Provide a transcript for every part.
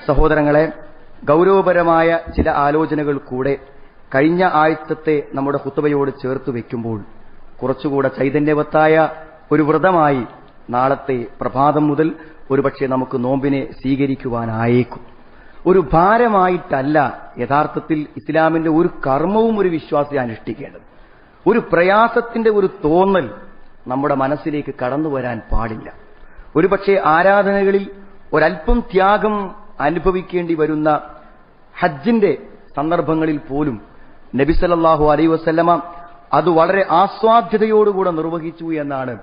സഹോദരങ്ങളെ, ഗൗരവപരമായ ചില ആലോചനകൾ കൂടെ കഴിഞ്ഞ ആഴ്ചത്തെ നമ്മുടെ ഖുത്ബയോട് ചേർത്ത് വെക്കുമ്പോൾ കുറച്ചുകൂടെ ചൈതന്യവത്തായ ഒരു വ്രതമായി നാളത്തെ പ്രഭാതം മുതൽ ഒരുപക്ഷെ നമുക്ക് നോമ്പിനെ സ്വീകരിക്കുവാനായേക്കും. ഒരു ഭാരമായിട്ടല്ല യഥാർത്ഥത്തിൽ ഇസ്ലാമിന്റെ ഒരു കർമ്മവും ഒരു വിശ്വാസി അനുഷ്ഠിക്കേണ്ടത്. ഒരു പ്രയാസത്തിന്റെ ഒരു തോന്നൽ നമ്മുടെ മനസ്സിലേക്ക് കടന്നു വരാൻ പാടില്ല. ഒരുപക്ഷെ ആരാധനകളിൽ ഒരൽപ്പം ത്യാഗം അനുഭവിക്കേണ്ടി വരുന്ന ഹജ്ജിന്റെ സന്ദർഭങ്ങളിൽ പോലും നബി സല്ലല്ലാഹു അലൈഹി വസല്ലമ അത് വളരെ ആസ്വാദ്യതയോടുകൂടെ നിർവഹിച്ചു എന്നാണ്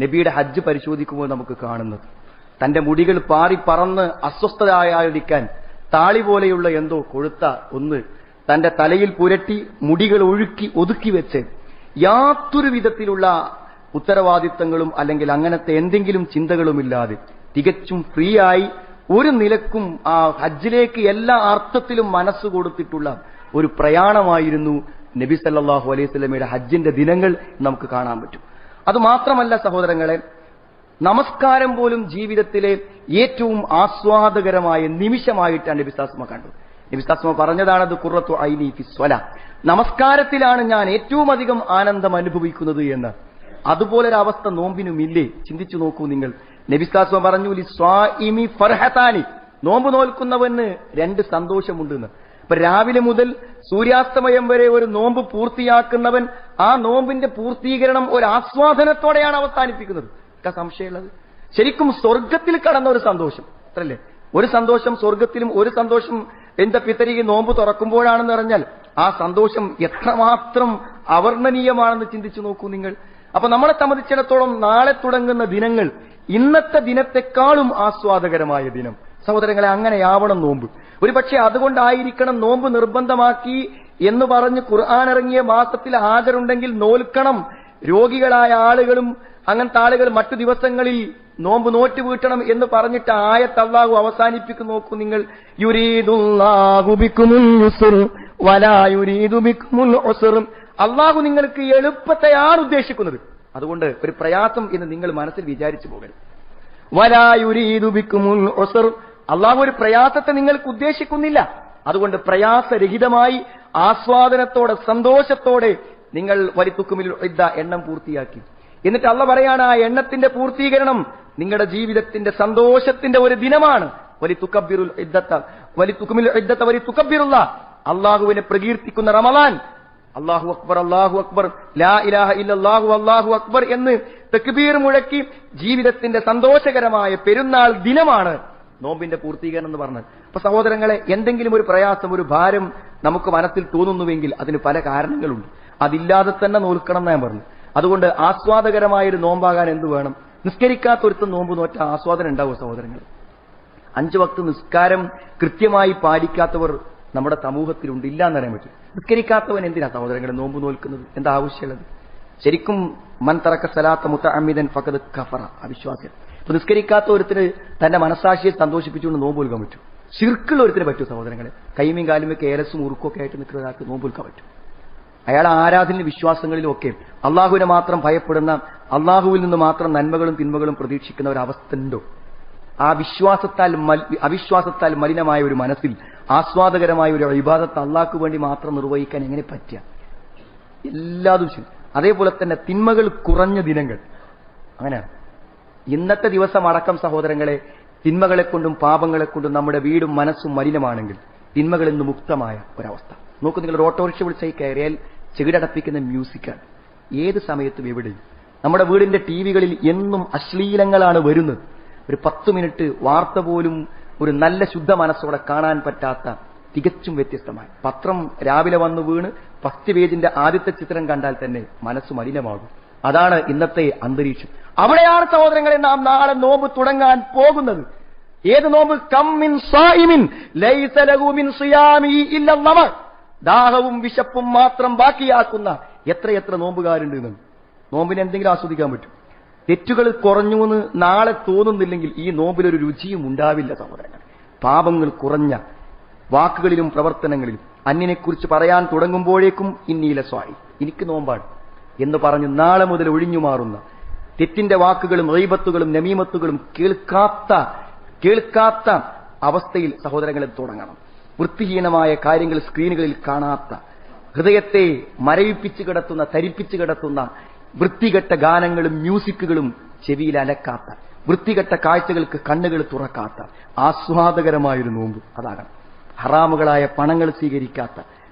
നബിയുടെ ഹജ്ജ് പരിശോധിക്കുമ്പോൾ നമുക്ക് കാണുന്നത്. തന്റെ മുടികൾ പാറി പറന്ന് അസ്വസ്ഥരായിരിക്കാൻ താളി പോലെയുള്ള എന്തോ കൊഴുത്ത ഒന്ന് തന്റെ തലയിൽ പുരട്ടി മുടികൾ ഒതുക്കി വെച്ച് യാതൊരു വിധത്തിലുള്ള ഉത്തരവാദിത്തങ്ങളും അല്ലെങ്കിൽ അങ്ങനത്തെ എന്തെങ്കിലും ചിന്തകളുമില്ലാതെ തികച്ചും ഫ്രീ ആയി ഒരു നിലക്കും ആ ഹജ്ജിലേക്ക് എല്ലാ അർത്ഥത്തിലും മനസ്സ് കൊടുത്തിട്ടുള്ള ഒരു പ്രയാണമായിരുന്നു നബി സല്ലല്ലാഹു അലൈഹി വസല്ലമയുടെ ഹജ്ജിന്റെ ദിനങ്ങൾ നമുക്ക് കാണാൻ പറ്റും. അതുമാത്രമല്ല സഹോദരങ്ങളെ, നമസ്കാരം പോലും ജീവിതത്തിലെ ഏറ്റവും ആസ്വാദകരമായ നിമിഷമായിട്ടാണ് നബി സല്ലല്ലാഹു അലൈഹി വസല്ലം കണ്ടത്. നബി സല്ലല്ലാഹു അലൈഹി വസല്ലം പറഞ്ഞതാണത് ഖുർറത്തു ഐനി ഫി സ്വലാ, നമസ്കാരത്തിലാണ് ഞാൻ ഏറ്റവും അധികം ആനന്ദം അനുഭവിക്കുന്നത് എന്ന്. അതുപോലൊരവസ്ഥ നോമ്പിനുമില്ലേ? ചിന്തിച്ചു നോക്കൂ നിങ്ങൾ. നബി സല്ലല്ലാഹു അലൈഹി വസല്ലം പറഞ്ഞു, ലിസ്വാഇമി ഫർഹതാനി, നോമ്പ് നോൽക്കുന്നവന് രണ്ട് സന്തോഷമുണ്ടെന്ന്. ഇപ്പൊ രാവിലെ മുതൽ സൂര്യാസ്തമയം വരെ ഒരു നോമ്പ് പൂർത്തിയാക്കുന്നവൻ ആ നോമ്പിന്റെ പൂർത്തീകരണം ഒരു ആസ്വാദനത്തോടെയാണ് അവസാനിപ്പിക്കുന്നത്. സംശയമുള്ളത് ശരിക്കും സ്വർഗത്തിൽ കടന്ന ഒരു സന്തോഷം അത്രല്ലേ? ഒരു സന്തോഷം സ്വർഗത്തിലും ഒരു സന്തോഷം എന്താ പിതരികെ നോമ്പ് തുറക്കുമ്പോഴാണെന്ന് പറഞ്ഞാൽ ആ സന്തോഷം എത്രമാത്രം അവർണ്ണനീയമാണെന്ന് ചിന്തിച്ചു നോക്കൂ നിങ്ങൾ. അപ്പൊ നമ്മളെ സംബന്ധിച്ചിടത്തോളം നാളെ തുടങ്ങുന്ന ദിനങ്ങൾ ഇന്നത്തെ ദിനത്തെക്കാളും ആസ്വാദകരമായ ദിനം. സഹോദരങ്ങളെ, അങ്ങനെയാവണം നോമ്പ്. ഒരു പക്ഷേ അതുകൊണ്ടായിരിക്കണം നോമ്പ് നിർബന്ധമാക്കി എന്ന് പറഞ്ഞ് ഖുർആൻ ഇറങ്ങിയ മാസത്തിൽ ഹാജരുണ്ടെങ്കിൽ നോൽക്കണം. രോഗികളായ ആളുകളും അങ്ങനത്തെ ആളുകൾ മറ്റു ദിവസങ്ങളിൽ നോമ്പ് നോറ്റ് വീട്ടണം എന്ന് പറഞ്ഞിട്ട് ആയത്ത് അല്ലാഹു അവസാനിപ്പിക്കും. നോക്കൂ നിങ്ങൾ, യുരീദുല്ലാഹു ബിക്കുമുൽ യുസ്ർ വലാ യുരീദു ബിക്കുമുൽ ഉസ്ർ, അല്ലാഹു നിങ്ങൾക്ക് എളുപ്പത്തെയാണ് ഉദ്ദേശിക്കുന്നത്, അതുകൊണ്ട് ഒരു പ്രയാസം എന്ന് നിങ്ങൾ മനസ്സിൽ വിചാരിച്ചു പോകരുത്. വലാ യുരീദു ബിക്കുമുൽ ഉസ്ർ, അല്ലാഹു ഒരു പ്രയാസത്തെ നിങ്ങൾക്ക് ഉദ്ദേശിക്കുന്നില്ല, അതുകൊണ്ട് പ്രയാസരഹിതമായി ആസ്വാദനത്തോടെ സന്തോഷത്തോടെ നിങ്ങൾ വലിത്തുക്കുമിൽ ഇദ്ദ എണ്ണം പൂർത്തിയാക്കി. എന്നിട്ട് അല്ലാഹു പറയാണ്, ആ എണ്ണത്തിന്റെ പൂർത്തീകരണം നിങ്ങളുടെ ജീവിതത്തിന്റെ സന്തോഷത്തിന്റെ ഒരു ദിനമാണ്. വലിതുകബ്ബിറുൽ ഇദ്ദത വലിതുകുമിൽ ഇദ്ദത വലിതുകബ്ബിറുല്ലാ, അല്ലാഹുവിനെ പ്രകീർത്തിക്കുന്ന റമളാൻ, അല്ലാഹു അക്ബർ അല്ലാഹു അക്ബർ ലാ ഇലാഹ ഇല്ലല്ലാഹു അല്ലാഹു അക്ബർ എന്ന് തക്ബീർ മുഴക്കി ജീവിതത്തിന്റെ സന്തോഷകരമായ പെരുന്നാൾ ദിനമാണ് നോമ്പിന്റെ പൂർത്തീകരണം എന്ന് പറഞ്ഞത്. അപ്പൊ സഹോദരങ്ങളെ, എന്തെങ്കിലും ഒരു പ്രയാസം ഒരു ഭാരം നമുക്ക് മനസ്സിൽ തോന്നുന്നുവെങ്കിൽ അതിന് പല കാരണങ്ങളുണ്ട്. അതില്ലാതെ തന്നെ നോൽക്കണം എന്ന് ഞാൻ പറഞ്ഞു. അതുകൊണ്ട് ആസ്വാദകരമായൊരു നോമ്പാകാൻ എന്ത് വേണം? നിസ്കരിക്കാത്ത ഒരുത്തം നോമ്പ് നോറ്റ ആസ്വാദനം ഉണ്ടാവും സഹോദരങ്ങൾ. 5 വക്ത് നിസ്കാരം കൃത്യമായി പാലിക്കാത്തവർ നമ്മുടെ സമൂഹത്തിലുണ്ട്, ഇല്ല എന്ന് പറയാൻ പറ്റും. നിസ്കരിക്കാത്തവൻ എന്തിനാ സഹോദരങ്ങളെ നോമ്പ് നോൽക്കുന്നത്? എന്താ ആവശ്യമുള്ളത്? ശരിക്കും മൻ തറക സലാത്ത മുതഅമ്മിദൻ ഫഖദ് കഫറ, അവിശ്വാസികൾ. ഇപ്പൊ നിസ്കരിക്കാത്ത ഒരുത്തിന് തന്റെ മനസാക്ഷിയെ സന്തോഷിപ്പിച്ചുകൊണ്ട് നോമ്പ് നോൽക്കാൻ പറ്റും. ശിർക്കുള്ള ഒരുത്തിന് പറ്റും സഹോദരങ്ങളെ. കൈമീൻ കാലുമേ കേരസും ഉറുക്കൊക്കെ ആയിട്ട് നിൽക്കുന്ന ഒരാൾക്ക് നോമ്പ് നോൽക്കാൻ പറ്റും. അയാൾ ആരാധന വിശ്വാസങ്ങളിലും ഒക്കെ അള്ളാഹുവിനെ മാത്രം ഭയപ്പെടുന്ന, അള്ളാഹുവിൽ നിന്ന് മാത്രം നന്മകളും തിന്മകളും പ്രതീക്ഷിക്കുന്ന ഒരു അവസ്ഥ ഉണ്ടോ? ആ അവിശ്വാസത്താൽ മലിനമായ ഒരു മനസ്സിൽ ആസ്വാദകരമായ ഒരു ഇബാദത്ത് അള്ളാഹ്ക്ക് വേണ്ടി മാത്രം നിർവഹിക്കാൻ എങ്ങനെ പറ്റുക? എല്ലാ ദിവസവും അതേപോലെ തന്നെ തിന്മകൾ കുറഞ്ഞ ദിനങ്ങൾ അങ്ങനെയാണ്. ഇന്നത്തെ ദിവസം അടക്കം സഹോദരങ്ങളെ, തിന്മകളെ കൊണ്ടും പാപങ്ങളെ കൊണ്ടും നമ്മുടെ വീടും മനസ്സും മലിനമാണെങ്കിൽ തിന്മകളിൽ നിന്ന് മുക്തമായ ഒരവസ്ഥ നോക്കൂ നിങ്ങൾ. ഓട്ടോറിക്ഷ വിളിച്ചായി കയറിയാൽ ചെകിടടപ്പിക്കുന്ന മ്യൂസിക്കാണ് ഏത് സമയത്തും എവിടെയും. നമ്മുടെ വീടിന്റെ ടിവികളിൽ എന്നും അശ്ലീലങ്ങളാണ് വരുന്നത്. ഒരു 10 മിനിറ്റ് വാർത്ത പോലും ഒരു നല്ല ശുദ്ധ മനസ്സോടെ കാണാൻ പറ്റാത്ത തികച്ചും വ്യത്യസ്തമായ പത്രം രാവിലെ വന്നു വീണ് ഫസ്റ്റ് പേജിന്റെ ആദ്യത്തെ ചിത്രം കണ്ടാൽ തന്നെ മനസ്സ് മലിനമാകും. അതാണ് ഇന്നത്തെ അന്തരീക്ഷം. അവിടെയാണ് സഹോദരങ്ങളെ നാം നാളെ നോമ്പ് തുടങ്ങാൻ പോകുന്നത്. ഏത് നോമ്പ്? കമ്മിൻ സായിമിൻ ലൈസ ലഹു മിൻ സിയാമിഹി ഇല്ല നമ, ദാഹവും വിശപ്പും മാത്രം ബാക്കിയാക്കുന്ന എത്രയെത്ര നോമ്പുകാരുണ്ട് എന്ന്. നോമ്പിനെ എന്തെങ്കിലും ആസ്വദിക്കാൻ പറ്റും? തെറ്റുകൾ കുറഞ്ഞു എന്ന് നാളെ തോന്നുന്നില്ലെങ്കിൽ ഈ നോമ്പിലൊരു രുചിയും ഉണ്ടാവില്ല സഹോദരങ്ങൾ. പാപങ്ങൾ കുറഞ്ഞ വാക്കുകളിലും പ്രവർത്തനങ്ങളിലും അന്യനെക്കുറിച്ച് പറയാൻ തുടങ്ങുമ്പോഴേക്കും ഇന്നീല സ്വായി, എനിക്ക് നോമ്പാണ് എന്ന് പറഞ്ഞ് നാളെ മുതൽ ഒഴിഞ്ഞു മാറുന്ന, തെറ്റിന്റെ വാക്കുകളും ഗീബത്തുകളും നമീമത്തുകളും കേൾക്കാത്ത അവസ്ഥയിൽ സഹോദരങ്ങളെ തുടങ്ങണം. വൃത്തിഹീനമായ കാര്യങ്ങൾ സ്ക്രീനുകളിൽ കാണാത്ത, ഹൃദയത്തെ മരവിപ്പിച്ച് കിടത്തുന്ന, തരിപ്പിച്ച് കിടത്തുന്ന വൃത്തികെട്ട ഗാനങ്ങളും മ്യൂസിക്കുകളും ചെവിയിൽ അലക്കാത്ത, വൃത്തികെട്ട കാഴ്ചകൾക്ക് കണ്ണുകൾ തുറക്കാത്ത ആസ്വാദകരമായൊരു നോമ്പ് അതാകണം. ഹറാമുകളായ പണങ്ങൾ സ്വീകരിക്കാത്ത,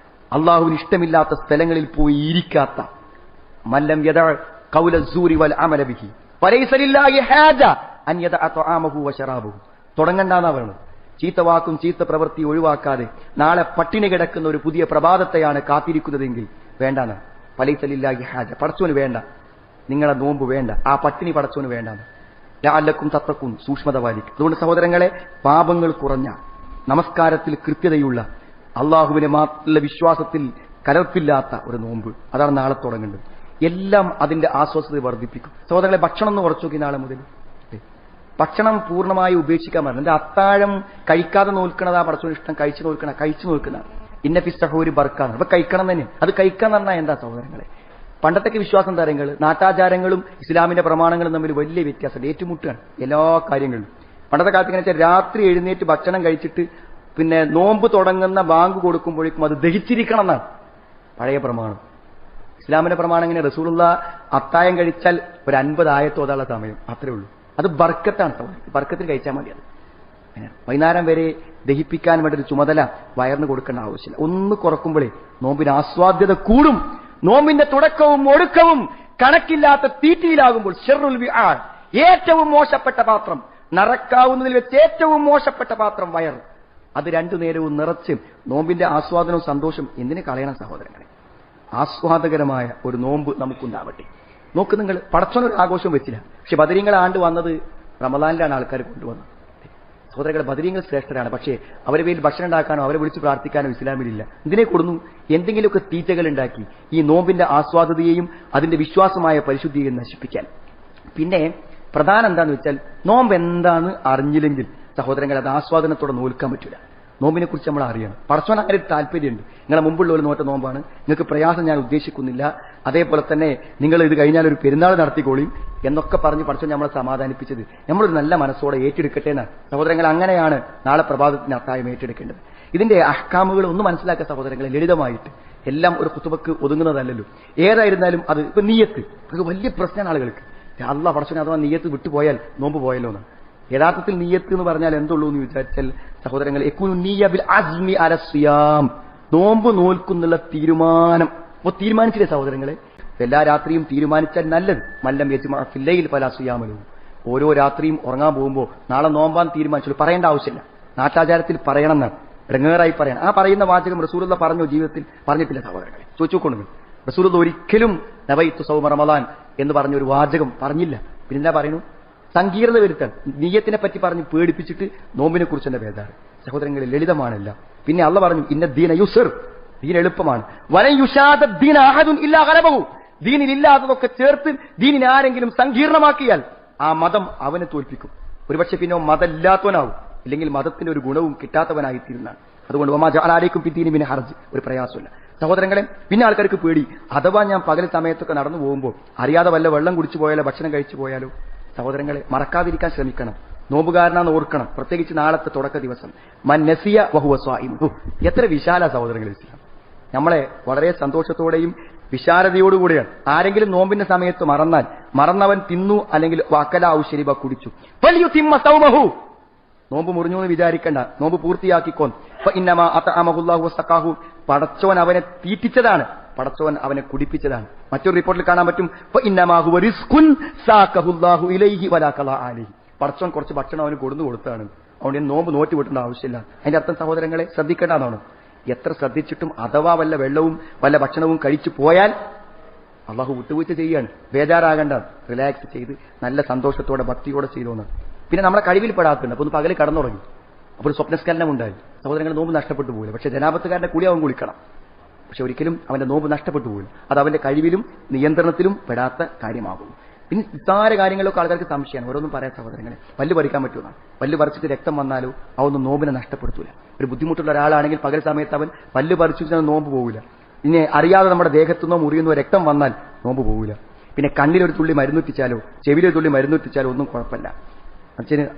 അള്ളാഹുവിന് ഇഷ്ടമില്ലാത്ത സ്ഥലങ്ങളിൽ പോയി ഇരിക്കാത്ത, മല്ലം യദഅ ഖൗല സൂരി വൽ അമല ബിഹി ഫലൈസ ലില്ലാഹി ഹാജ അൻ യദഅ തആമഹു വശറാബഹു. തുടങ്ങണ്ടെന്നാ പറയുന്നത്. ചീത്ത വാക്കും ചീത്ത പ്രവൃത്തി ഒഴിവാക്കാതെ നാളെ പട്ടിണി കിടക്കുന്ന ഒരു പുതിയ പ്രഭാതത്തെയാണ് കാത്തിരിക്കുന്നതെങ്കിൽ വേണ്ടാന്ന്. ഫലൈസ ലില്ലാഹി ഹാജ, പടച്ചോന് വേണ്ട, നിങ്ങളെ നോമ്പ് വേണ്ട, ആ പട്ടിണി പടച്ചോന് വേണ്ടാന്ന്. ലഅല്ലക്കും തത്തക്കും, സൂക്ഷ്മത പാലിക്കും. അതുകൊണ്ട് സഹോദരങ്ങളെ, പാപങ്ങൾ കുറഞ്ഞ, നമസ്കാരത്തിൽ കൃത്യതയുള്ള, അള്ളാഹുവിനെ മാത്രമുള്ള വിശ്വാസത്തിൽ കലർപ്പില്ലാത്ത ഒരു നോമ്പ്, അതാണ് നാളെ തുടങ്ങേണ്ടത്. എല്ലാം അതിന്റെ ആസ്വസ്ഥത വർദ്ധിപ്പിക്കും. സഹോദരങ്ങളെ, ഭക്ഷണം ഒന്ന് കുറച്ചു നോക്കി. നാളെ മുതൽ ഭക്ഷണം പൂർണ്ണമായി ഉപേക്ഷിക്കാൻ പറഞ്ഞു. എന്റെ അത്താഴം കഴിക്കാതെ നോൽക്കണതാ പടച്ചോന് ഇഷ്ടം, കഴിച്ചു നോൽക്കുന്ന ഇന്ന ഫിസ്സഹൂരി ബർക്കാണ്. അപ്പൊ കഴിക്കണം തന്നെ. അത് കഴിക്കാൻ പറഞ്ഞാൽ എന്താ സഹോദരങ്ങളെ? പണ്ടത്തൊക്കെ വിശ്വാസം തരങ്ങൾ, നാട്ടാചാരങ്ങളും ഇസ്ലാമിന്റെ പ്രമാണങ്ങളും തമ്മിൽ വലിയ വ്യത്യാസം, ഏറ്റുമുട്ടുകയാണ് എല്ലാ കാര്യങ്ങളിലും. പണ്ടത്തെ കാലത്ത് ഇങ്ങനെ വെച്ചാൽ രാത്രി എഴുന്നേറ്റ് ഭക്ഷണം കഴിച്ചിട്ട് പിന്നെ നോമ്പ് തുടങ്ങുന്ന ബാങ്ക് കൊടുക്കുമ്പോഴേക്കും അത് ദഹിച്ചിരിക്കണം എന്നാണ് പഴയ പ്രമാണം. ഇസ്ലാമിന്റെ പ്രമാണം ഇങ്ങനെ റസൂലുള്ള അത്തായം കഴിച്ചാൽ ഒരു 50 ആയത്ത് ഓതാനുള്ള സമയം അത്രേ ഉള്ളൂ. അത് ബർക്കത്താണ് സഹോദരൻ, ബർക്കത്തിൽ കഴിച്ചാൽ മതി. അത് വൈകുന്നേരം വരെ ദഹിപ്പിക്കാൻ വേണ്ടി ഒരു ചുമതല വയറിന് കൊടുക്കേണ്ട ആവശ്യമില്ല. ഒന്ന് കുറക്കുമ്പോഴേ നോമ്പിന് ആസ്വാദ്യത കൂടും. നോമ്പിന്റെ തുടക്കവും ഒടുക്കവും കണക്കില്ലാത്ത തീറ്റിയിലാകുമ്പോൾ ഷർറുൽ വിആർ, ഏറ്റവും മോശപ്പെട്ട പാത്രം, നിറക്കാവുന്നതിൽ വെച്ച് ഏറ്റവും മോശപ്പെട്ട പാത്രം വയർ, അത് രണ്ടു നേരവും നിറച്ച് നോമ്പിന്റെ ആസ്വാദനവും സന്തോഷം എന്തിനു കളയണം സഹോദരങ്ങളെ? ആസ്വാദകരമായ ഒരു നോമ്പ് നമുക്കുണ്ടാവട്ടെ. നോക്ക്, നിങ്ങൾ പടച്ചോനൊരു ആഘോഷം വെച്ചില്ല, പക്ഷെ ബദരീങ്ങളെ ആണ്ട് വന്നത് റമദാനിലാണ് ആൾക്കാർ കൊണ്ടുവന്നത്. സഹോദരങ്ങളെ, ബദരീങ്ങൾ ശ്രേഷ്ഠരാണ്, പക്ഷേ അവരെ പേരിൽ ഭക്ഷണം ഉണ്ടാക്കാനോ അവരെ വിളിച്ച് പ്രാർത്ഥിക്കാനോ ഇസ്ലാമിലില്ല. ഇതിനെ കൊടുന്നു എന്തെങ്കിലുമൊക്കെ തീറ്റകൾ ഉണ്ടാക്കി ഈ നോമ്പിന്റെ ആസ്വാദതയെയും അതിന്റെ വിശ്വാസമായ പരിശുദ്ധിയെയും നശിപ്പിക്കാൻ. പിന്നെ പ്രധാനം എന്താന്ന് വെച്ചാൽ, നോമ്പ് എന്താന്ന് അറിഞ്ഞില്ലെങ്കിൽ സഹോദരങ്ങൾ അത് ആസ്വാദനത്തോടെ നോൽക്കാൻ പറ്റില്ല. നോമ്പിനെ കുറിച്ച് നമ്മൾ അറിയണം. പടച്ചോൻ അങ്ങനെ താല്പര്യമുണ്ട്. നിങ്ങളെ മുമ്പുള്ള ഒരു നോട്ട നോമ്പാണ്, നിങ്ങൾക്ക് പ്രയാസം ഞാൻ ഉദ്ദേശിക്കുന്നില്ല, അതേപോലെ തന്നെ നിങ്ങൾ ഇത് കഴിഞ്ഞാൽ ഒരു പെരുന്നാൾ നടത്തിക്കോളിയും എന്നൊക്കെ പറഞ്ഞ് പടച്ചോൻ നമ്മളെ സമാധാനിപ്പിച്ചത് നമ്മളൊരു നല്ല മനസ്സോടെ ഏറ്റെടുക്കട്ടെ എന്നാണ് സഹോദരങ്ങൾ. അങ്ങനെയാണ് നാളെ പ്രഭാതത്തിന് അത്തായം ഏറ്റെടുക്കേണ്ടത്. ഇതിന്റെ അഹ്കാമുകൾ ഒന്ന് മനസ്സിലാക്കുക സഹോദരങ്ങളെ, ലളിതമായിട്ട്. എല്ലാം ഒരു ഖുതുബക്ക് ഒതുങ്ങുന്നതല്ലല്ലോ. ഏതായിരുന്നാലും അത് ഇപ്പൊ നീയത്ത് അത് വലിയ പ്രശ്നമാണ് ആളുകൾക്ക്. അല്ലാഹ് പടച്ചോൻ അഥവാ നീയത്ത് വിട്ടുപോയാൽ നോമ്പ് പോയല്ലോ എന്നാണ്. യഥാർത്ഥത്തിൽ നീയത്ത് എന്ന് പറഞ്ഞാൽ എന്തുള്ളൂ എന്ന് വിചാരിച്ചാൽ സഹോദരങ്ങൾ, യകൂനു നിയ്യ ബിൽ അസ്മി അല സിയാം, നോമ്പ് നോൽക്കുന്നുള്ള തീരുമാനം. അപ്പോൾ തീരുമാനിച്ചില്ലേ സഹോദരങ്ങളെ? എല്ലാ രാത്രിയും തീരുമാനിച്ചാൽ നല്ലത്. മല്ലം യജ്മഅ ഫിൽ ലൈൽ ഫലാ സിയാമലു, ഓരോ രാത്രിയും ഉറങ്ങാൻ പോകുമ്പോൾ നാളെ നോമ്പാൻ തീരുമാനിച്ചു പറയേണ്ട ആവശ്യമില്ല. നാട്ടാചാരത്തിൽ പറയണം എന്നാണ്, ഇടങ്ങേറായി പറയണം. ആ പറയുന്ന വാചകം റസൂലുള്ള പറഞ്ഞോ? ജീവിതത്തിൽ പറഞ്ഞിട്ടില്ല സഹോദരങ്ങളെ. ചോദിച്ചുകൊണ്ടു, റസൂലുള്ള ഒരിക്കലും നബൈതു സൗമ റമളാൻ എന്ന് പറഞ്ഞൊരു വാചകം പറഞ്ഞില്ല. പിന്നെന്താ പറയുന്നു? സങ്കീർണത വരുത്താൻ, നീയത്തിനെ പറ്റി പറഞ്ഞ് പേടിപ്പിച്ചിട്ട് നോമ്പിനെ കുറിച്ച് എന്റെ ബേജാറ്. സഹോദരങ്ങളിൽ ലളിതമാണല്ല. പിന്നെ അള്ളാഹ് പറഞ്ഞു, ഇന്ന ദീന യുസ്ർ, ദീൻ എളുപ്പമാണ്. വലൻ യുശാദ ദീന അഹദുൻ ഇല്ലാ ഗലബഹു, ദീനിലില്ലാത്തതൊക്കെ ചേർത്ത് ദീനിനെ ആരെങ്കിലും സങ്കീർണമാക്കിയാൽ ആ മതം അവനെ തോൽപ്പിക്കും. ഒരുപക്ഷെ പിന്നെ മതമില്ലാത്തവനാവും, ഇല്ലെങ്കിൽ മതത്തിന്റെ ഒരു ഗുണവും കിട്ടാത്തവനായി തീരുന്നതാണ്. അതുകൊണ്ട് വമാ ജഅല അലൈക്കും ഫിദ്ദീനി മിൻ ഹർജ്, ഒരു പ്രയാസമില്ല സഹോദരങ്ങളെ. പിന്നെ ആൾക്കാർക്ക് പേടി, അഥവാ ഞാൻ പകൽ സമയത്തൊക്കെ നടന്നു പോകുമ്പോൾ അറിയാതെ വല്ല വെള്ളം കുടിച്ചു പോയാലോ ഭക്ഷണം കഴിച്ചു പോയാലോ. സഹോദരങ്ങളെ, മറക്കാതിരിക്കാൻ ശ്രമിക്കണം. നോമ്പുകാരനാന്ന് ഓർക്കണം, പ്രത്യേകിച്ച് നാളത്തെ തുടക്ക ദിവസം. മൻ നസിയ വഹുവ സ്വായിം, എത്ര വിശാല സഹോദരങ്ങൾ ഇസ്ലാം. നമ്മളെ വളരെ സന്തോഷത്തോടെയും വിശാലതയോടുകൂടിയാണ്. ആരെങ്കിലും നോമ്പിന്റെ സമയത്ത് മറന്നവൻ തിന്നു, അല്ലെങ്കിൽ വക്കലാവു ശരിബ കുടിച്ചു, ഫൽയുതിമ്മ സൗമഹു, നോമ്പ് മുറിഞ്ഞു എന്ന് വിചാരിക്കണ്ട, നോമ്പ് പൂർത്തിയാക്കിക്കോൻ. ഫഇന്നമാ അത്അമഹുല്ലാഹു വസഖാഹു, പടച്ചോൻ അവനെ തീറ്റിച്ചതാണ്, പടച്ചോൻ അവനെ കുടിപ്പിച്ചതാണ്. മറ്റൊരു റിപ്പോർട്ടിൽ കാണാൻ പറ്റും, ഫഇന്നമാ ഹുവ റിസ്ഖുൻ സാഖഹുല്ലാഹു ഇലൈഹി വലാ ഖലാ അലൈഹി, പടച്ചോൻ കുറച്ച് ഭക്ഷണം അവന് കൊടുത്താണ്, അതുകൊണ്ട് നോമ്പ് നോറ്റി വിട്ടേണ്ട ആവശ്യമില്ല. അതിന്റെ അർത്ഥം സഹോദരങ്ങളെ ശ്രദ്ധിക്കേണ്ടതാണ്. എത്ര ശ്രദ്ധിച്ചിട്ടും അഥവാ വല്ല വെള്ളവും വല്ല ഭക്ഷണവും കഴിച്ചു പോയാൽ അള്ളാഹു വിട്ടുവീഴ്ച ചെയ്യാണ്. ബേജാറാകണ്ട, റിലാക്സ് ചെയ്ത് നല്ല സന്തോഷത്തോടെ ഭക്തിയോടെ ചെയ്തോന്ന്. പിന്നെ നമ്മളെ കഴിവിൽ പെടാത്തുണ്ട്. അപ്പൊ ഒന്ന് പകല് കടന്നുറങ്ങി, അപ്പോൾ ഒരു സ്വപ്നസ്ഖലനം ഉണ്ടായി. സഹോദരങ്ങൾ, നോമ്പ് നഷ്ടപ്പെട്ടു പോകില്ല. പക്ഷെ ജനാപത്തുകാരന്റെ കൂടി അവൻ കുളിക്കണം, പക്ഷെ ഒരിക്കലും അവന്റെ നോമ്പ് നഷ്ടപ്പെട്ടു പോകില്ല. അത് അവന്റെ കഴിവിലും നിയന്ത്രണത്തിലും പെടാത്ത കാര്യമാകും. പിന്നെ നിസ്സാര കാര്യങ്ങളൊക്കെ ആൾക്കാർക്ക് സംശയമാണ്, ഓരോന്നും പറയാൻ സഹോദരങ്ങളെ. പല്ല് പറിക്കാൻ പറ്റുമെന്നാണ്. പല്ല് പറിച്ചിട്ട് രക്തം വന്നാലോ അതൊന്നും നോമ്പിനെ നഷ്ടപ്പെടുത്തൂല. ഒരു ബുദ്ധിമുട്ടുള്ള ഒരാളാണെങ്കിൽ പകൽ സമയത്ത് അവൻ പല്ല് പറിച്ചു നോമ്പ് പോകില്ല. ഇനി അറിയാതെ നമ്മുടെ ദേഹത്തുനിന്നോ മുറിയുന്നോ രക്തം വന്നാൽ നോമ്പ് പോകില്ല. പിന്നെ കണ്ണിലൊരു തുള്ളി മരുന്നുറ്റിച്ചാലോ ചെവിയിലൊരു തുള്ളി മരുന്നുറ്റിച്ചാലോ ഒന്നും കുഴപ്പമില്ല.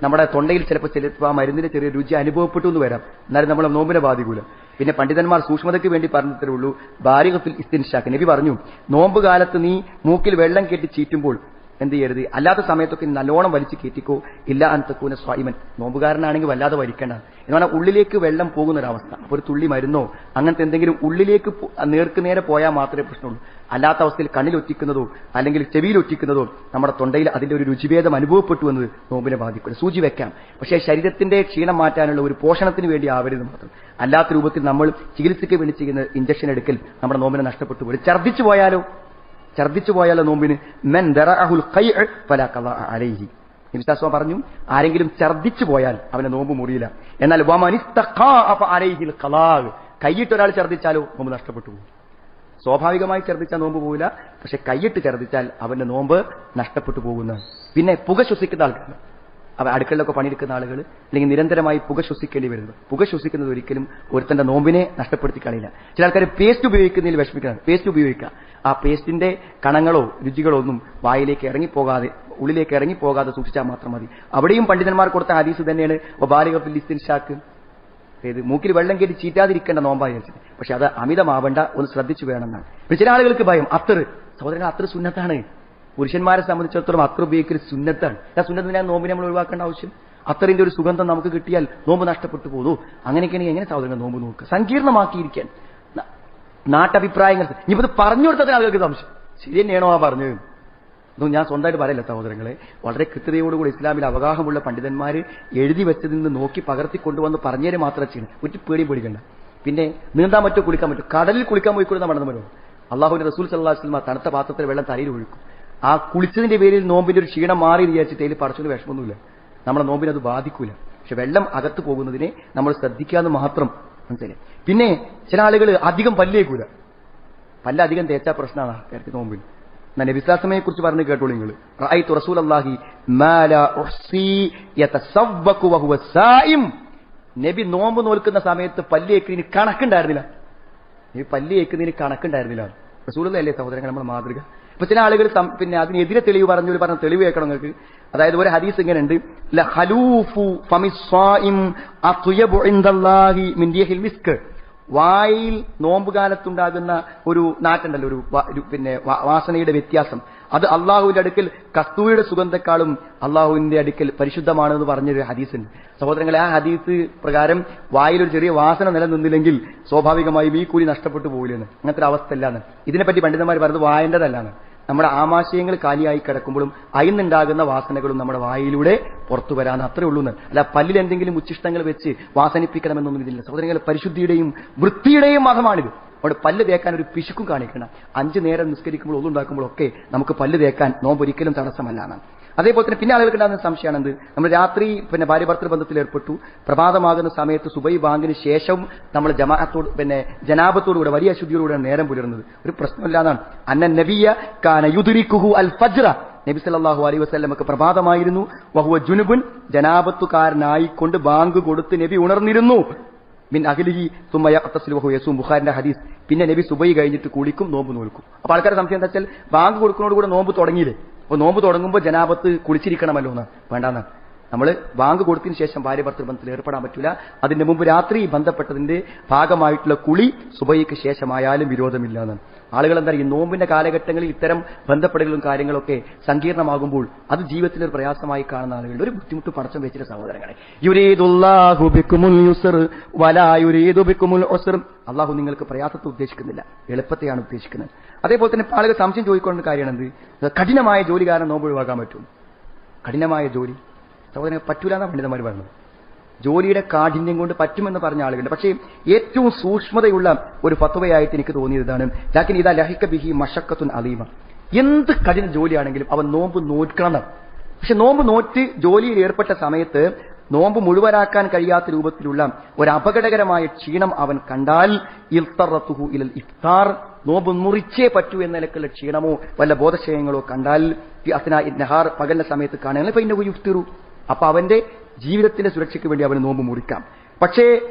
നമ്മുടെ തൊണ്ടയിൽ ചിലപ്പോൾ ആ മരുന്നിന് ചെറിയ രുചി അനുഭവപ്പെട്ടു എന്ന് വരാം, എന്നാലും നമ്മളെ നോമ്പിനെ ബാധിക്കൂല. പിന്നെ പണ്ഡിതന്മാർ സൂക്ഷ്മതയ്ക്ക് വേണ്ടി പറഞ്ഞിട്ടേ ഉള്ളൂ ബാരിഗത്തുൽ ഇസ്തിൻഷാഖ്. നബി പറഞ്ഞു, നോമ്പ് കാലത്ത് നീ മൂക്കിൽ വെള്ളം കെട്ടി ചീറ്റുമ്പോൾ എന്ത് ചെയ്യരുത്, അല്ലാത്ത സമയത്തൊക്കെ നല്ലോണം വലിച്ചു കയറ്റിക്കോ. ഇല്ല അന്തക്കൂന സ്വായിമൻ, നോമ്പുകാരനാണെങ്കിൽ വല്ലാതെ വലിക്കണ്ട എന്ന് പറഞ്ഞാൽ ഉള്ളിലേക്ക് വെള്ളം പോകുന്നൊരവസ്ഥ. അപ്പോൾ ഒരു തുള്ളി മരുന്നോ അങ്ങനത്തെ എന്തെങ്കിലും ഉള്ളിലേക്ക് നേരെ പോയാൽ മാത്രമേ പ്രശ്നമുള്ളൂ. അല്ലാത്ത അവസ്ഥയിൽ കണ്ണിലൊറ്റിക്കുന്നതോ അല്ലെങ്കിൽ ചെവിയിലൊറ്റിക്കുന്നതോ നമ്മുടെ തൊണ്ടയിൽ അതിന്റെ ഒരു രുചിഭേദം അനുഭവപ്പെട്ടു എന്നത് നോമ്പിനെ ബാധിക്കില്ല. സൂചി വെക്കാം, പക്ഷേ ശരീരത്തിന്റെ ക്ഷീണം മാറ്റാനുള്ള ഒരു പോഷണത്തിന് വേണ്ടി ആവരുത് മാത്രം. അല്ലാത്ത രൂപത്തിൽ നമ്മൾ ചികിത്സയ്ക്ക് വേണ്ടി ചെയ്യുന്ന ഇഞ്ചക്ഷൻ എടുക്കൽ നമ്മുടെ നോമ്പിനെ നഷ്ടപ്പെട്ടു പോലും. ഛർദ്ദിച്ചു പോയാലോ നോമ്പിന് മെൻ ദറഅഹുൽ ഖൈഅ ഫലാ ഖളാ അലൈഹി. നബി പറഞ്ഞു, ആരെങ്കിലും ഛർദ്ദിച്ചു പോയാൽ അവന്റെ നോമ്പ് മുറിയില്ല. എന്നാൽ വമനിസ്തഖാ ഫഅലൈഹിൽ ഖളാ, കൈയിട്ട് ഒരാൾ ഛർദ്ദിച്ചാലോ നോമ്പ് നഷ്ടപ്പെട്ടു പോകും. സ്വാഭാവികമായി ഛർദ്ദിച്ചാൽ നോമ്പ് പോകില്ല, പക്ഷെ കൈയിട്ട് ഛർദ്ദിച്ചാൽ അവന്റെ നോമ്പ് നഷ്ടപ്പെട്ടു പോകുന്നതാണ്. പിന്നെ പുക ശ്വസിക്കുന്ന ആൾക്കാർ, അടുക്കളയിലൊക്കെ പണിയെടുക്കുന്ന ആളുകൾ, അല്ലെങ്കിൽ നിരന്തരമായി പുക ശ്വസിക്കേണ്ടി വരുന്നത്, പുക ശ്വസിക്കുന്നത് ഒരിക്കലും ഒരുത്തന്റെ നോമ്പിനെ നഷ്ടപ്പെടുത്തി കളയില്ല. ചില ആൾക്കാർ പേസ്റ്റ് ഉപയോഗിക്കുന്നതിൽ വിഷമിക്കണം. പേസ്റ്റ് ഉപയോഗിക്കുക, ആ പേസ്റ്റിന്റെ കണങ്ങളോ രുചികളോ ഒന്നും വായിലേക്ക് ഇറങ്ങിപ്പോകാതെ ഉള്ളിലേക്ക് ഇറങ്ങിപ്പോകാതെ സൂക്ഷിച്ചാൽ മാത്രം മതി. അവിടെയും പണ്ഡിതന്മാർ കൊടുത്ത ഹദീസ് തന്നെയാണ് വബാലിഗത്തുൽ ഇസ്തിൻഷാഖ്, മൂക്കിൽ വെള്ളം കയറ്റി ചീറ്റാതിരിക്കേണ്ട നോമ്പായി വെച്ചത്. പക്ഷെ അത് അമിതമാവേണ്ട, ഒന്ന് ശ്രദ്ധിച്ചു വേണമെന്നാണ്. ചില ആളുകൾക്ക് ഭയം. സഹോദരങ്ങൾ, അത്തർ സുന്നത്താണ്. പുരുഷന്മാരെ സംബന്ധിച്ചിടത്തോളം അത്തർ ഉപയോഗിക്കൽ സുന്നത്താണ്. ആ സുന്നത്തിനെ നോമ്പിനെ നമ്മൾ ഒഴിവാക്കേണ്ട ആവശ്യം. അത്തറിന്റെ ഒരു സുഗന്ധം നമുക്ക് കിട്ടിയാൽ നോമ്പ് നഷ്ടപ്പെട്ടു പോകുന്നു. അങ്ങനെയൊക്കെയാണെങ്കിൽ എങ്ങനെ സഹോദരങ്ങൾ നോമ്പ് നോക്കുക? സങ്കീർണമാക്കിയിരിക്കാൻ നാട്ടഭിപ്രായങ്ങൾ. ഇനിയിപ്പോ ഇത് പറഞ്ഞു കൊടുത്തതിന് ആളുകൾക്ക് സംശയം, ശരി തന്നെയാണോ ആ പറഞ്ഞത്? ഇതൊന്നും ഞാൻ സ്വന്തമായിട്ട് പറയില്ല സഹോദരങ്ങളെ. വളരെ കൃത്യതയോടുകൂടി ഇസ്ലാമിൽ അവഗാഹമുള്ള പണ്ഡിതന്മാർ എഴുതി വെച്ചതിൽ നിന്ന് നോക്കി പകർത്തി കൊണ്ടുവന്ന് പറഞ്ഞേരെ മാത്രം ചെയ്യണം. ഒരു പേടിയും പേടിക്കണ്ട. പിന്നെ നീന്താൻ പറ്റോ, കുളിക്കാൻ പറ്റും. കടലിൽ കുളിക്കാൻ പോയിക്കൂടുന്ന നടന്നു വരും. അള്ളാഹുവിന്റെ റസൂൽ സല്ലല്ലാഹു അലൈഹി വസല്ലം തണുത്ത പാത്രത്തിൽ വെള്ളം തലയിൽ ഒഴുക്കും. ആ കുളിച്ചതിന്റെ പേരിൽ നോമ്പിന്റെ ഒരു ക്ഷീണം മാറി വിചാരിച്ചിട്ട് അതിൽ പടച്ചൊരു വിഷമമൊന്നുമില്ല, നമ്മുടെ നോമ്പിനെ അത് ബാധിക്കൂല. പക്ഷെ വെള്ളം അകത്ത് പോകുന്നതിനെ നമ്മൾ ശ്രദ്ധിക്കാന്ന് മാത്രം മനസ്സിലായി. പിന്നെ ചില ആളുകൾ അധികം പല്ലേക്കൂല. പല്ലധികം തേച്ചാ പ്രശ്നമാണ് ആൾക്കാർക്ക് നോമ്പിൽ. നബി വിശ്വാസമയെ കുറിച്ച് പറഞ്ഞു കേട്ടോളൂ നിങ്ങൾ. റഅയ്തു റസൂലല്ലാഹി മാ ലാ ഉഹ്സി യതസവ്വഖു വഹുവ സായിം. നബി നോമ്പ് നോൽക്കുന്ന സമയത്ത് പല്ലേക്കുന്നതിന് കണക്കുണ്ടായിരുന്നില്ല. നബി പല്ലേക്കുന്നതിന് കണക്കുണ്ടായിരുന്നില്ല. റസൂലുള്ളാഹിയല്ലേ സഹോദരങ്ങൾ നമ്മുടെ മാതൃക. ഇപ്പൊ ചില ആളുകൾ പിന്നെ അതിനെതിരെ തെളിവ് പറഞ്ഞ തെളിവ് കേൾക്കണം നിങ്ങൾക്ക്. അതായത് ഒരു ഹദീസ് ഇങ്ങനെയുണ്ട്, ലഖലൂഫു ഫമിസ്സായിം അത്യബു ഇൻദല്ലാഹി മിൻ റിഹിൽ മിസ്ക്. വായിൽ നോമ്പുകാലത്തുണ്ടാകുന്ന ഒരു നാറ്റുണ്ടല്ലോ, ഒരു പിന്നെ വാസനയുടെ വ്യത്യാസം, അത് അള്ളാഹുവിന്റെ അടുക്കൽ കസ്തൂരിയുടെ സുഗന്ധക്കാളും അള്ളാഹുവിന്റെ അടുക്കൽ പരിശുദ്ധമാണെന്ന് പറഞ്ഞൊരു ഹദീസുണ്ട്. സഹോദരങ്ങളെ, ആ ഹദീസ് പ്രകാരം വായിലൊരു ചെറിയ വാസന നിലനിന്നില്ലെങ്കിൽ സ്വാഭാവികമായും ഈ കൂലി നഷ്ടപ്പെട്ടു പോകില്ലെന്ന്. അങ്ങനത്തെ ഒരു അവസ്ഥ അല്ലാന്ന്. ഇതിനെപ്പറ്റി പണ്ഡിതന്മാർ പറയുന്നത് വായേണ്ടതല്ലാണ്. നമ്മുടെ ആമാശയങ്ങൾ കാലിയായി കിടക്കുമ്പോഴും അയിന്നുണ്ടാകുന്ന വാസനകളും നമ്മുടെ വായിലൂടെ പുറത്തു വരാൻ അത്രേ ഉള്ളൂ. അല്ല പല്ലിൽ എന്തെങ്കിലും ഉച്ചിഷ്ടങ്ങൾ വെച്ച് വാസനിപ്പിക്കണമെന്നൊന്നും ഇതില്ല. സഹോദരങ്ങൾ, പരിശുദ്ധിയുടെയും വൃത്തിയുടെയും മതമാണിത്. അവിടെ പല്ല് തേക്കാൻ ഒരു പിശുക്കും കാണിക്കണം. 5 നേരം നിസ്കരിക്കുമ്പോൾ ഒന്നുണ്ടാക്കുമ്പോഴൊക്കെ നമുക്ക് പല്ല് തേക്കാൻ നോമ്പ് ഒരിക്കലും തടസ്സമല്ല എന്നാണ്. അതേപോലെ തന്നെ പിന്നെ ആളുകൾക്ക് ഉണ്ടാകുന്ന സംശയമാണെന്ത്, നമ്മൾ രാത്രി പിന്നെ ഭാര്യ ഭർത്തൃ ബന്ധത്തിൽ ഏർപ്പെട്ടു, പ്രഭാതമാകുന്ന സമയത്ത് സുബൈ ബാങ്കിന് ശേഷം നമ്മൾ ജമാഅത്തോട് പിന്നെ ജനാബത്തോടുകൂടെ വലിയ അശുദ്ധിയോടുകൂടെ നേരം പുലർന്നത് ഒരു പ്രശ്നമില്ലാന്നാണ്. അന്ന നബിയ കാന യുദ്രിക്കുഹു അൽ ഫജ്റ. നബി സല്ലല്ലാഹു അലൈഹി വസല്ലമക്ക് പ്രഭാതമായിരുന്നു. വഹുവ ജുനുബുൻ, ജനാബത്തുകാരനായിക്കൊണ്ട് ബാങ്ക് കൊടുത്ത് നബി ഉണർന്നിരുന്നു. മിൻ അഹ്ലിഹി സുമ്മ യഖ്തസിലു വഹുവ യസൂം. ബുഖാരിന്റെ ഹദീസ്. പിന്നെ നബി സുബൈ കഴിഞ്ഞിട്ട് കുളിക്കും, നോമ്പ് നോൽക്കും. അപ്പോൾ ആൾക്കാരുടെ സംശയം എന്താ വെച്ചാൽ ബാങ്ക് കൊടുക്കുന്നതോടുകൂടെ നോമ്പ് തുടങ്ങിയില്ലേ, അപ്പോൾ നോമ്പ് തുടങ്ങുമ്പോൾ ജനാബത്ത് കുളിച്ചിരിക്കണമല്ലോ എന്ന്. വേണ്ടാന്ന്. നമ്മൾ ബാങ്ക് കൊടുത്തതിന് ശേഷം ഭാര്യ ഭർത്തൃ ബന്ധത്തിൽ ഏർപ്പെടാൻ പറ്റില്ല. അതിന്റെ മുമ്പ് രാത്രി ബന്ധപ്പെട്ടതിന്റെ ഭാഗമായിട്ടുള്ള കുളി സുബൈക്ക് ശേഷമായാലും വിരോധമില്ല എന്നാണ്. ആളുകൾ എന്താ ഈ നോമ്പിന്റെ കാലഘട്ടങ്ങളിൽ ഇത്തരം ബന്ധപ്പെടലുകളും കാര്യങ്ങളൊക്കെ സങ്കീർണമാകുമ്പോൾ അത് ജീവിതത്തിൽ ഒരു പ്രയാസമായി കാണുന്ന ആളുകളുടെ ഒരു ബുദ്ധിമുട്ട് പടച്ചം വെച്ചിട്ട് സഹോദരങ്ങളെ. യുരീദുല്ലാഹു ബിക്കുമുൽ യുസ്ർ വലാ യുരീദു ബിക്കുമുൽ ഉസ്ർ. അള്ളാഹു നിങ്ങൾക്ക് പ്രയാസത്തെ ഉദ്ദേശിക്കുന്നില്ല, എളുപ്പത്തെയാണ് ഉദ്ദേശിക്കുന്നത്. അതേപോലെ തന്നെ ആളുകൾ സംശയം ചോദിക്കേണ്ട കാര്യമാണെന്ത്, കഠിനമായ ജോലി കാരണം നോമ്പ് ഒഴിവാക്കാൻ പറ്റും? കഠിനമായ ജോലി സഹോദരങ്ങൾ പറ്റൂല എന്നാണ് പണ്ഡിതന്മാർ പറഞ്ഞത്. ജോലിയുടെ കാഠിന്യം കൊണ്ട് പറ്റുമെന്ന് പറഞ്ഞ ആളുകളുണ്ട്. പക്ഷേ ഏറ്റവും സൂക്ഷ്മതയുള്ള ഒരു ഫത്വയായിട്ട് എനിക്ക് തോന്നിയതാണ് ലാക്കിൻ ഇതാ ലഹിക ബിഹി മശക്കത്തുൻ അലീമ. എന്ത് കഠിന ജോലിയാണെങ്കിലും അവൻ നോമ്പ് നോക്കണം. പക്ഷെ നോമ്പ് നോറ്റ് ജോലിയിൽ ഏർപ്പെട്ട സമയത്ത് നോമ്പ് മുഴുവനാക്കാൻ കഴിയാത്ത രൂപത്തിലുള്ള ഒരു അപകടകരമായ ക്ഷീണം അവൻ കണ്ടാൽ ഇൽത്തറത്തുഹു ഇലൽ ഇഫ്താർ, നോമ്പ് മുറിച്ചേ പറ്റൂ എന്ന നിലക്കുള്ള ക്ഷീണമോ വല്ല ബോധക്ഷയങ്ങളോ കണ്ടാൽ നഹാർ പകലിന്റെ സമയത്ത് കാണുകയാണെങ്കിൽ പിന്നെ യുഫ്തിറു. അപ്പൊ അവന്റെ ജീവിതത്തിന്റെ സുരക്ഷയ്ക്ക് വേണ്ടി അവന് നോമ്പ് മുറിക്കാം. പക്ഷേ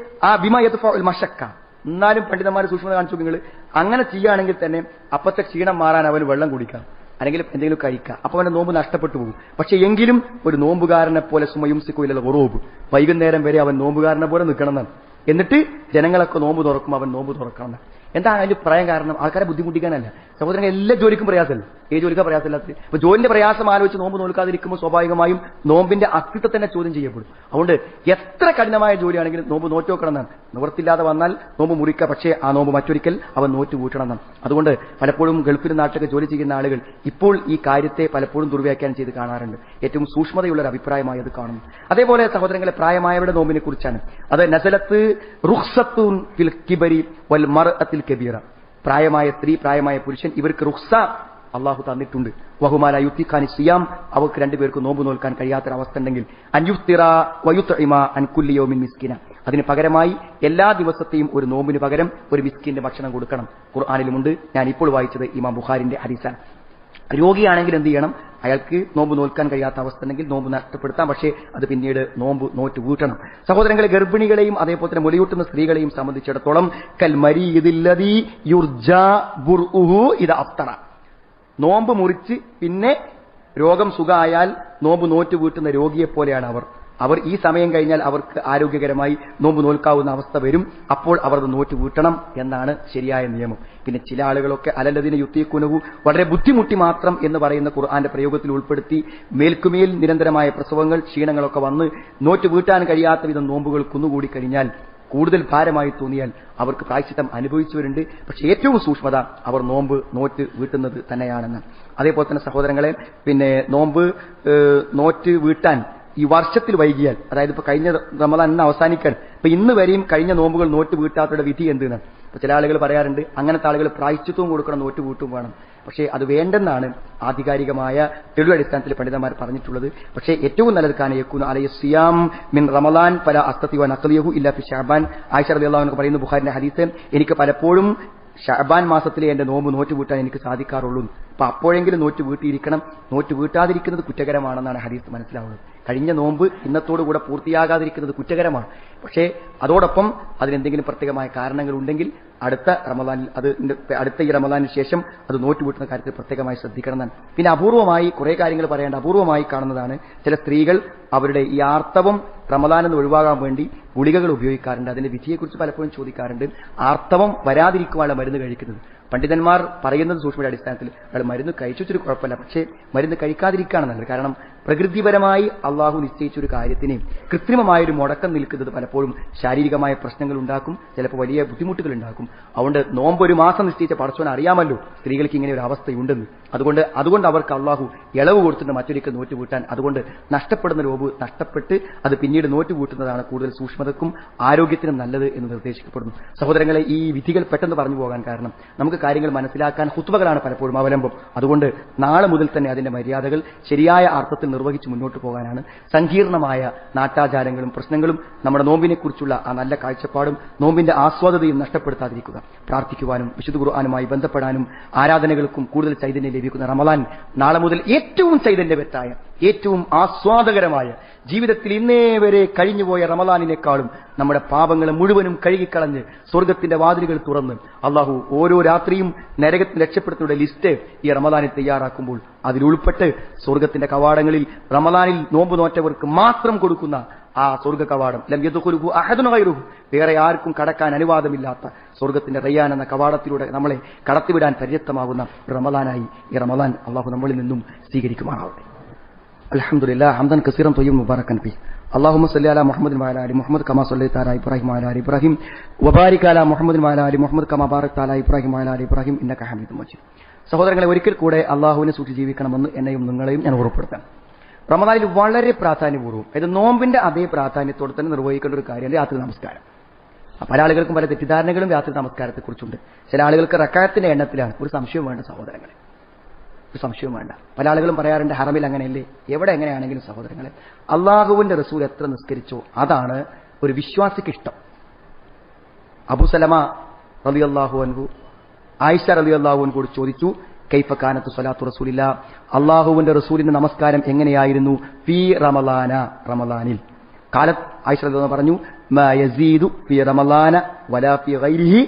ആ ബിമ യദ്ഫഉൽ മശക്ക, എന്നാലും പണ്ഡിതന്മാർ സൂക്ഷ്മത കാണിച്ചു. നിങ്ങൾ അങ്ങനെ ചെയ്യുകയാണെങ്കിൽ തന്നെ അപ്പത്തെ ക്ഷീണം മാറാൻ അവന് വെള്ളം കുടിക്കാം. അല്ലെങ്കിൽ എന്തെങ്കിലും കഴിക്കുക, അപ്പൊ അവന്റെ നോമ്പ് നഷ്ടപ്പെട്ടു പോകും. പക്ഷെ എങ്കിലും ഒരു നോമ്പുകാരനെ പോലെ സുമയുംസിക്കുയിലുള്ള ഉറവ്, വൈകുന്നേരം വരെ അവൻ നോമ്പുകാരനെ പോലെ നിൽക്കണമെന്നാണ്. എന്നിട്ട് ജനങ്ങളൊക്കെ നോമ്പ് തുറക്കും, അവൻ നോമ്പ് തുറക്കണം. എന്താണ് അതിന്റെ പറയാൻ കാരണം? ആൾക്കാരെ ബുദ്ധിമുട്ടിക്കാനല്ല. സഹോദരങ്ങൾ, എല്ലാ ജോലിക്കും പ്രയാസമല്ല. ഏത് ജോലിക്കാ പ്രയാസമില്ലാത്തത്? ഇപ്പൊ ജോലിന്റെ പ്രയാസം ആലോചിച്ച് നോമ്പ് നോൽക്കാതിരിക്കുമ്പോൾ സ്വാഭാവികമായും നോമ്പിന്റെ അസ്തിത്വം തന്നെ ചോദ്യം ചെയ്യപ്പെടും. അതുകൊണ്ട് എത്ര കഠിനമായ ജോലിയാണെങ്കിലും നോമ്പ് നോറ്റ് നോക്കണം എന്നാണ്. നിവൃത്തില്ലാതെ വന്നാൽ നോമ്പ് മുറിക്കുക, പക്ഷേ ആ നോമ്പ് മറ്റൊരിക്കൽ അവൻ നോറ്റ് വീട്ടണം എന്നാണ്. അതുകൊണ്ട് പലപ്പോഴും ഗൾഫിലും നാട്ടിലൊക്കെ ജോലി ചെയ്യുന്ന ആളുകൾ ഇപ്പോൾ ഈ കാര്യത്തെ പലപ്പോഴും ദുർവ്യാഖ്യാനം ചെയ്ത് കാണാറുണ്ട്. ഏറ്റവും സൂക്ഷ്മതയുള്ള ഒരു അഭിപ്രായമായി അത് കാണുന്നു. അതേപോലെ സഹോദരങ്ങളെ, പ്രായമായവരുടെ നോമ്പിനെ കുറിച്ചാണ് അത്. നസലത്ത് റുഖ്സത്തുൻ ഫിൽ കിബരി വൽ മർഅത്തിൽ കബീറ. പ്രായമായ സ്ത്രീ, പ്രായമായ പുരുഷൻ, ഇവർക്ക് റുഖ്സ അള്ളാഹു തന്നിട്ടുണ്ട്. വഹുമാല യുത്തിഖാനി സിയാം, അവർക്ക് രണ്ടുപേർക്ക് നോമ്പ് നോൽക്കാൻ കഴിയാത്തൊരവസ്ഥ ഉണ്ടെങ്കിൽ അൻയുഫ്തിറ വയുത്ഇമ അൻ കുല്ലി യൗമിൻ മിസ്കിന, അതിന് പകരമായി എല്ലാ ദിവസത്തെയും ഒരു നോമ്പിന് പകരം ഒരു മിസ്കിന്റെ ഭക്ഷണം കൊടുക്കണം. ഖുർആനിലുമുണ്ട്. ഞാൻ ഇപ്പോൾ വായിച്ചത് ഇമാം ബുഖാരിന്റെ ഹദീസാണ്. രോഗിയാണെങ്കിൽ എന്ത് ചെയ്യണം? അയാൾക്ക് നോമ്പ് നോൽക്കാൻ കഴിയാത്ത അവസ്ഥ ഉണ്ടെങ്കിൽ നോമ്പ് നഷ്ടപ്പെടുത്താം, പക്ഷേ അത് പിന്നീട് നോമ്പ് നോറ്റ് വീട്ടണം. സഹോദരങ്ങളെ, ഗർഭിണികളെയും അതേപോലെ തന്നെ മുലയൂട്ടുന്ന സ്ത്രീകളെയും സംബന്ധിച്ചിടത്തോളം കൽ മരീദില്ലദീ യുർജാ ബുർഉഹു ഇദ അഫ്തറ, നോമ്പ് മുറിച്ച് പിന്നെ രോഗം സുഖമായാൽ നോമ്പ് നോറ്റ് വീട്ടുന്ന രോഗിയെ പോലെയാണ് അവർ ഈ സമയം കഴിഞ്ഞാൽ അവർക്ക് ആരോഗ്യകരമായി നോമ്പ് നോൽക്കാവുന്ന അവസ്ഥ വരും. അപ്പോൾ അവർ നോറ്റ് വീട്ടണം എന്നാണ് ശരിയായ നിയമം. പിന്നെ ചില ആളുകളൊക്കെ അലല്ലദിനെ യുത്തിക്കുനവു, വളരെ ബുദ്ധിമുട്ടി മാത്രം എന്ന് പറയുന്ന ഖുർആന്റെ പ്രയോഗത്തിൽ ഉൾപ്പെടുത്തി മേൽക്കുമേൽ നിരന്തരമായ പ്രസവങ്ങൾ, ക്ഷീണങ്ങളൊക്കെ വന്ന് നോറ്റ് വീട്ടാൻ കഴിയാത്ത വിധം നോമ്പുകൾ കുന്നുകൂടി കഴിഞ്ഞാൽ, കൂടുതൽ ഭാരമായി തോന്നിയാൽ അവർക്ക് പ്രായശ്ചിത്തം അനുഭവിച്ചവരുണ്ട്. പക്ഷെ ഏറ്റവും സൂക്ഷ്മത അവർ നോമ്പ് നോറ്റ് വീട്ടുന്നത് തന്നെയാണെന്ന്. അതേപോലെ തന്നെ സഹോദരങ്ങളെ, പിന്നെ നോമ്പ് നോറ്റ് വീട്ടാൻ ഈ വർഷത്തിൽ വൈകിയാൽ, അതായത് ഇപ്പൊ കഴിഞ്ഞ റമദാൻ ഇന്ന് അവസാനിക്കാൻ, ഇപ്പൊ ഇന്ന് വരെയും കഴിഞ്ഞ നോമ്പുകൾ നോറ്റ് വീട്ടാത്തവരുടെ വിധി എന്താണ്? ഇപ്പൊ ചില ആളുകൾ പറയാറുണ്ട്, അങ്ങനത്തെ ആളുകൾ പ്രായശ്ചിത്തവും കൊടുക്കണം, നോറ്റ് വീട്ടും വേണം. പക്ഷേ അത് വേണ്ടെന്നാണ് ആധികാരികമായ തെളിവടിസ്ഥാനത്തിൽ പണ്ഡിതന്മാർ പറഞ്ഞിട്ടുള്ളത്. പക്ഷേ ഏറ്റവും നല്ലത് കാനയക്കുന്നു അലൈഹി സിയാം മിൻ റമളാൻ ഫല അസ്തതി വ നഖലിഹു ഇല്ലാ ഫി ശഅബാൻ. ആയിഷ റളിയല്ലാഹു അൻഹ പറയുന്നു ബുഖാരിന്റെ ഹദീസ്, എനിക്ക് പലപ്പോഴും ഷഅബാൻ മാസത്തിലെ എന്റെ നോമ്പ് നോറ്റ് വീട്ടാൻ എനിക്ക് സാധിക്കാറുള്ളൂ. അപ്പൊ അപ്പോഴെങ്കിലും നോറ്റ് വീട്ടിയിരിക്കണം. നോറ്റ് വീട്ടാതിരിക്കുന്നത് കുറ്റകരമാണെന്നാണ് ഹദീസ് മനസ്സിലാവുന്നത്. കഴിഞ്ഞ നോമ്പ് ഇന്നത്തോടുകൂടെ പൂർത്തിയാകാതിരിക്കുന്നത് കുറ്റകരമാണ്. പക്ഷേ അതോടൊപ്പം അതിനെന്തെങ്കിലും പ്രത്യേകമായ കാരണങ്ങൾ ഉണ്ടെങ്കിൽ അടുത്ത റമദാനിൽ, അടുത്ത ഈ റമദാനിന് ശേഷം അത് നോറ്റ് വീട്ടുന്ന കാര്യത്തിൽ പ്രത്യേകമായി ശ്രദ്ധിക്കണം എന്നാണ്. പിന്നെ അപൂർവമായി കുറെ കാര്യങ്ങൾ പറയേണ്ട, അപൂർവമായി കാണുന്നതാണ് ചില സ്ത്രീകൾ അവരുടെ ഈ ആർത്തവം റമദാനെന്ന് ഒഴിവാകാൻ വേണ്ടി ഗുളികകൾ ഉപയോഗിക്കാറുണ്ട്. അതിന്റെ വിധിയെക്കുറിച്ച് പലപ്പോഴും ചോദിക്കാറുണ്ട്. ആർത്തവം വരാതിരിക്കുവാനുള്ള മരുന്ന് കഴിക്കുന്നത് പണ്ഡിതന്മാർ പറയുന്നത് സൂക്ഷ്മയുടെ അടിസ്ഥാനത്തിൽ അയാൾ മരുന്ന് കഴിച്ചൊരു കുഴപ്പമില്ല, പക്ഷേ മരുന്ന് കഴിക്കാതിരിക്കുകയാണ് നല്ലത്. കാരണം പ്രകൃതിപരമായി അള്ളാഹു നിശ്ചയിച്ചൊരു കാര്യത്തിന് കൃത്രിമമായൊരു മുടക്കം നിൽക്കുന്നത് പലപ്പോഴും ശാരീരികമായ പ്രശ്നങ്ങൾ ഉണ്ടാക്കും, ചിലപ്പോൾ വലിയ ബുദ്ധിമുട്ടുകൾ ഉണ്ടാക്കും. അതുകൊണ്ട് നോമ്പ് ഒരു മാസം നിശ്ചയിച്ച പടച്ചോൻ അറിയാമല്ലോ സ്ത്രീകൾക്ക് ഇങ്ങനെ ഒരു അവസ്ഥയുണ്ടെന്ന്. അതുകൊണ്ട് അവർക്ക് അള്ളാഹു ഇളവ് കൊടുത്തിട്ട് മറ്റൊരിക്കൽ നോറ്റ് വീട്ടാൻ, അതുകൊണ്ട് നഷ്ടപ്പെടുന്ന നോമ്പ് നഷ്ടപ്പെട്ട് അത് പിന്നീട് നോറ്റ് വീട്ടുന്നതാണ് കൂടുതൽ സൂക്ഷ്മതക്കും ആരോഗ്യത്തിനും നല്ലത് എന്ന് നിർദ്ദേശിക്കപ്പെടുന്നു. സഹോദരങ്ങളെ, ഈ വിധികൾ പെട്ടെന്ന് പറഞ്ഞു പോകാൻ കാരണം നമുക്ക് കാര്യങ്ങൾ മനസ്സിലാക്കാൻ ഖുത്ബകളാണ് പലപ്പോഴും അവലംബം. അതുകൊണ്ട് നാളെ മുതൽ തന്നെ അതിന്റെ മര്യാദകൾ ശരിയായ അർത്ഥത്തിൽ നിർവഹിച്ച് മുന്നോട്ട് പോകാനാണ്. സങ്കീർണമായ നാട്ടാചാരങ്ങളും പ്രശ്നങ്ങളും നമ്മുടെ നോമ്പിനെ കുറിച്ചുള്ള ആ നല്ല കാഴ്ചപ്പാടും നോമ്പിന്റെ ആസ്വാദതയും നഷ്ടപ്പെടുത്താതിരിക്കുക, പ്രാർത്ഥിക്കുവാനും വിശുദ്ധ ഖുർആനുമായി ബന്ധപ്പെടാനും ആരാധനകൾക്കും കൂടുതൽ ചൈതന്യം ലഭിക്കുന്ന റമളാൻ നാളെ മുതൽ ഏറ്റവും ചൈതന്യവത്തായ, ഏറ്റവും ആസ്വാദകരമായ, ജീവിതത്തിൽ ഇന്നേ വരെ കഴിഞ്ഞുപോയ റമളാനിനേക്കാളും നമ്മുടെ പാപങ്ങളെ മുഴുവനും കഴുകിക്കളഞ്ഞ് സ്വർഗത്തിന്റെ വാതിലുകൾ തുറന്ന് അള്ളാഹു ഓരോ രാത്രിയും നരകത്തിൽ രക്ഷപ്പെടുത്തുന്ന ലിസ്റ്റ് ഈ റമളാനിൽ തയ്യാറാക്കുമ്പോൾ അതിലുൾപ്പെട്ട് സ്വർഗത്തിന്റെ കവാടങ്ങളിൽ റമളാനിൽ നോമ്പ് നോറ്റവർക്ക് മാത്രം കൊടുക്കുന്ന ആ സ്വർഗ കവാടം ലം യദ്ഖുലുഹു അഹദുൻ ഗൈറുഹു, വേറെ ആർക്കും കടക്കാൻ അനുവാദമില്ലാത്ത സ്വർഗത്തിന്റെ റയ്യാൻ എന്ന കവാടത്തിലൂടെ നമ്മളെ കടത്തിവിടാൻ പര്യാപ്തമാകുന്ന റമളാനായി ഈ റമളാൻ അള്ളാഹു നമ്മളിൽ നിന്നും സ്വീകരിക്കുമാറാവട്ടെ. അൽഹംദുലില്ലാഹ് ഹംദൻ കസീറൻ ത്വയ്യിബൻ മുബാറകൻ ഫീഹി. اللهم صل على محمد وعلى ال محمد كما صليت على ابراهيم وعلى ال ابراهيم وبارك على محمد وعلى ال محمد كما باركت على ابراهيم وعلى ال ابراهيم انك حميد مجيد. സഹോദരങ്ങളെ, ഒരിക്കൽ കൂടെ അള്ളാഹുവിനെ സൂക്ഷിച്ച് ജീവിക്കണമെന്ന് എന്നെയും നിങ്ങളെയും ഞാൻ ഓർമ്മപ്പെടുത്താം. റമദാനിൽ വളരെ പ്രാധാന്യപൂർവ്വം, ഇത് നോമ്പിന്റെ അതേ പ്രാധാന്യത്തോടെ തന്നെ നിർവഹിക്കേണ്ട ഒരു കാര്യമാണ് രാത്രി നമസ്കാരം. പല ആളുകൾക്കും പല തെറ്റിദ്ധാരണകളും രാത്രി നമസ്കാരത്തെക്കുറിച്ചുണ്ട്. ചില ആളുകൾക്ക് റക്അത്തിന്റെ എണ്ണത്തിലാണ്. ഒരു സംശയവും വേണ്ട സഹോദരങ്ങളെ, ഒരു സംശയവും വേണ്ട. പല ആളുകളും പറയാറുണ്ട് ഹറമിൽ അങ്ങനെയല്ലേ, എവിടെ എങ്ങനെയാണെങ്കിലും സഹോദരങ്ങളെ, അള്ളാഹുവിന്റെ റസൂൽ എത്ര നിസ്കരിച്ചോ അതാണ് ഒരു വിശ്വാസിക്ക് ഇഷ്ടം. അബൂ സലമ റളിയല്ലാഹു അൻഹു ആയിഷ റളിയല്ലാഹു അൻഹയോട് ചോദിച്ചു, കൈഫ കാനത്തു സ്വലാത്തു റസൂലില്ലാ, അള്ളാഹുവിന്റെ റസൂലിന്റെ നമസ്കാരം എങ്ങനെയായിരുന്നു ഫീ റമളാന, റമളാനിൽ. കാലത്ത് ആയിഷ റളിയല്ലാഹു പറഞ്ഞു, മാ യസീദു ഫീ റമളാന വലാ ഫീ ഗൈരിഹി,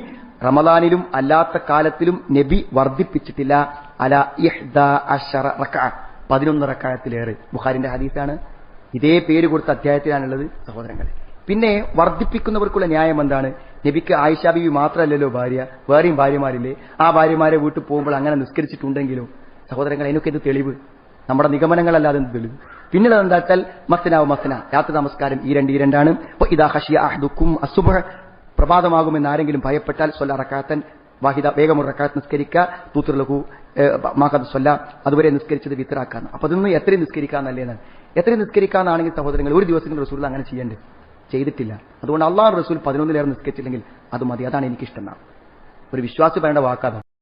റമളാനിലും അല്ലാത്ത കാലത്തിലും നബി വർദ്ധിപ്പിച്ചിട്ടില്ല, അല 11 റക്അ 11 റക്അത്തിലേറെ. ബുഖാരിന്റെ ഹദീസാണ്. ഇതേ പേര് കൊടുത്ത അധ്യായത്തിലാണുള്ളത് സഹോദരങ്ങളെ. പിന്നെ വർദ്ധിപ്പിക്കുന്നവർക്കുള്ള ന്യായം എന്താണ്? നബിക്ക് ആയിഷ ബീവി മാത്രമല്ലല്ലോ ഭാര്യ, വേറെയും ഭാര്യമാരില്ലേ? ആ ഭാര്യമാരെ വീട്ടിൽ പോകുമ്പോൾ അങ്ങനെ നിസ്കരിച്ചിട്ടുണ്ടെങ്കിലും സഹോദരങ്ങൾ, അതിനൊക്കെ ഇത് തെളിവ്, നമ്മുടെ നിഗമനങ്ങളല്ലാതെ എന്ത് തെളിവ്? പിന്നീട് എന്താച്ചാൽ മസ്ന രാത്രി നമസ്കാരം ഈ രണ്ടാണ്. ഇദാ ഖശിയ അഹദുക്കും അസ്സുബ്ഹ, പ്രഭാതമാകുമെന്ന് ആരെങ്കിലും ഭയപ്പെട്ടാൽ സ്വല്ല റകഅത്തൻ വാഹിദ, വേഗം ഒരു റകഅത്ത് നിസ്കരിക്കുക. തൂത്തുലഹു മാഖദ് സ്വല്ല, അതുവരെ നിസ്കരിച്ചത് വിത്റാക്കാന്ന്. അപ്പൊ അതൊന്നും എത്രയും നിസ്കരിക്കാന്നല്ലേന്നാണ്. എത്രയും നിസ്കരിക്കാന്നാണെങ്കിൽ സഹോദരങ്ങൾ, ഒരു ദിവസത്തിൽ റസൂൽ അങ്ങനെ ചെയ്തിട്ടില്ല. അതുകൊണ്ട് അള്ളാഹു റസൂൽ 11 നിസ്കരിച്ചില്ലെങ്കിൽ അത് മതി. അതാണ് എനിക്കിഷ്ടം. ഒരു വിശ്വാസി പറയേണ്ട വാക്കാണ്.